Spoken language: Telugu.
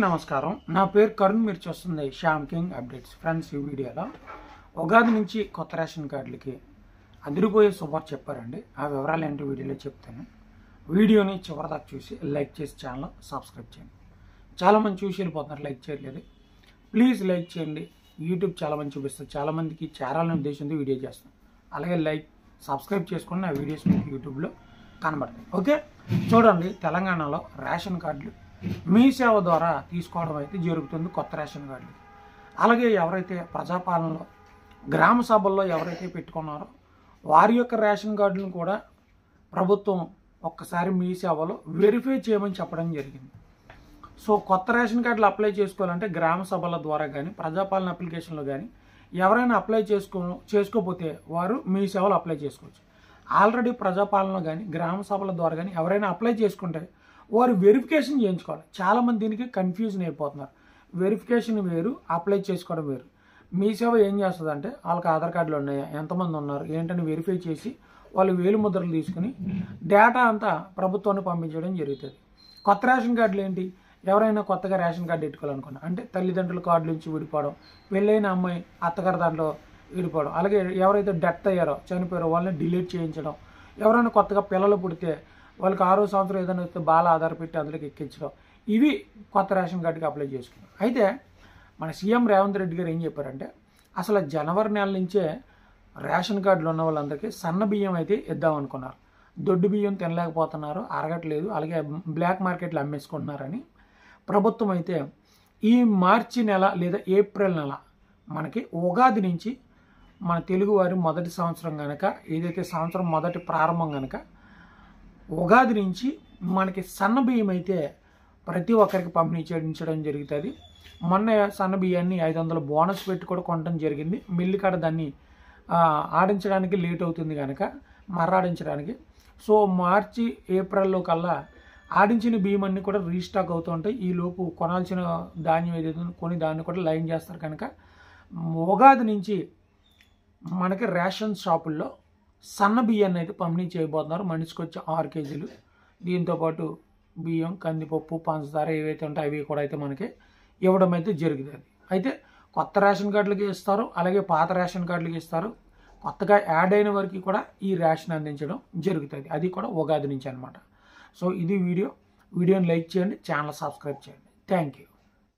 నమస్కారం. నా పేరు కరుణ్. మీరు చూస్తుంది శ్యామ్ కింగ్ అప్డేట్స్. ఫ్రెండ్స్, ఈ వీడియోలో ఉగాది నుంచి కొత్త రేషన్ కార్డులకి అదిరిపోయే సూపర్ చెప్పారండి. ఆ వివరాలు ఏంటో వీడియోలో చెప్తాను. వీడియోని చివరిదాకా చూసి లైక్ చేసి ఛానల్ సబ్స్క్రైబ్ చేయండి. చాలామంది చూసి వెళ్ళిపోతున్నారు, లైక్ చేయట్లేదు. ప్లీజ్ లైక్ చేయండి. యూట్యూబ్ చాలామంది చూపిస్తుంది, చాలామందికి చేరాలనే ఉద్దేశంతో వీడియో చేస్తాను. అలాగే లైక్ సబ్స్క్రైబ్ చేసుకుని నా వీడియోస్ మీకు యూట్యూబ్లో కనబడతాయి. ఓకే, చూడండి. తెలంగాణలో రేషన్ కార్డులు మీ సేవ ద్వారా తీసుకోవడం అయితే జరుగుతుంది, కొత్త రేషన్ కార్డులు. అలాగే ఎవరైతే ప్రజాపాలనలో గ్రామ సభల్లో ఎవరైతే పెట్టుకున్నారో వారి యొక్క రేషన్ కార్డులను కూడా ప్రభుత్వం ఒక్కసారి మీ సేవలో వెరిఫై చేయమని చెప్పడం జరిగింది. సో కొత్త రేషన్ కార్డులు అప్లై చేసుకోవాలంటే గ్రామ సభల ద్వారా కానీ ప్రజాపాలన అప్లికేషన్లో కానీ ఎవరైనా అప్లై చేసుకోకపోతే వారు మీ సేవలు అప్లై చేసుకోవచ్చు. ఆల్రెడీ ప్రజాపాలన కానీ గ్రామ సభల ద్వారా కానీ ఎవరైనా అప్లై చేసుకుంటే వారు వెరిఫికేషన్ చేయించుకోవాలి. చాలామంది దీనికి కన్ఫ్యూజన్ అయిపోతున్నారు. వెరిఫికేషన్ వేరు, అప్లై చేసుకోవడం వేరు. మీ సేవ ఏం చేస్తుందంటే వాళ్ళకి ఆధార్ కార్డులు ఉన్నాయా, ఎంతమంది ఉన్నారు ఏంటని వెరిఫై చేసి వాళ్ళు వేలు ముద్రలు తీసుకుని డేటా అంతా ప్రభుత్వానికి పంపించడం జరుగుతుంది. కొత్త రేషన్ కార్డులు ఏంటి, ఎవరైనా కొత్తగా రేషన్ కార్డు పెట్టుకోవాలనుకున్నా అంటే తల్లిదండ్రుల కార్డు నుంచి విడిపోవడం, పెళ్ళైన అమ్మాయి అత్తగారి దాంట్లో విడిపోవడం, అలాగే ఎవరైతే డెత్ అయ్యారో చనిపోయారో వాళ్ళని డిలీట్ చేయించడం, ఎవరైనా కొత్తగా పిల్లలు పుడితే వాళ్ళకి 6వ సంవత్సరం ఏదైనా వస్తే బాల ఆధార్ పెట్టి అందులోకి ఎక్కించడం, ఇవి కొత్త రేషన్ కార్డుకి అప్లై చేసుకున్నాం. అయితే మన సీఎం రేవంత్ రెడ్డి గారు ఏం చెప్పారంటే అసలు జనవరి నెల నుంచే రేషన్ కార్డులు ఉన్న వాళ్ళందరికీ సన్న బియ్యం అయితే ఇద్దామనుకున్నారు. దొడ్డు బియ్యం తినలేకపోతున్నారు, అరగట్లేదు, అలాగే బ్లాక్ మార్కెట్లో అమ్మేసుకుంటున్నారని ప్రభుత్వం అయితే ఈ మార్చి నెల లేదా ఏప్రిల్ నెల మనకి ఉగాది నుంచి మన తెలుగువారి మొదటి సంవత్సరం కనుక, ఏదైతే సంవత్సరం మొదటి ప్రారంభం కనుక ఉగాది నుంచి మనకి సన్న బియ్యం అయితే ప్రతి ఒక్కరికి పంపిణీ చేయించడం జరుగుతుంది. మొన్న సన్న బియ్యాన్ని 500 బోనస్ పెట్టి కూడా కొనడం జరిగింది. మిల్లు కాడ దాన్ని ఆడించడానికి లేట్ అవుతుంది కనుక మర్రాడించడానికి. సో మార్చి ఏప్రిల్లో కల్లా ఆడించిన బియ్యం అన్నీ కూడా రీస్టాక్ అవుతూ ఉంటాయి. ఈలోపు కొనాల్సిన ధాన్యం ఏదైతే కొని దాన్ని కూడా లైన్ చేస్తారు కనుక ఉగాది నుంచి మనకి రేషన్ షాపుల్లో సన్న బియ్యాన్ని అయితే పంపిణీ చేయబోతున్నారు. మనిషికి వచ్చి 6 కేజీలు. దీంతోపాటు బియ్యం, కందిపప్పు, పంచదార ఏవైతే ఉంటాయో అవి కూడా అయితే మనకి ఇవ్వడం అయితే జరుగుతుంది. అయితే కొత్త రేషన్ కార్డులకి ఇస్తారు, అలాగే పాత రేషన్ కార్డులకి ఇస్తారు. కొత్తగా యాడ్ అయిన వరకు కూడా ఈ రేషన్ అందించడం జరుగుతుంది. అది కూడా ఉగాది నుంచి అనమాట. సో ఇది వీడియోని లైక్ చేయండి, ఛానల్ సబ్స్క్రైబ్ చేయండి. Thank you.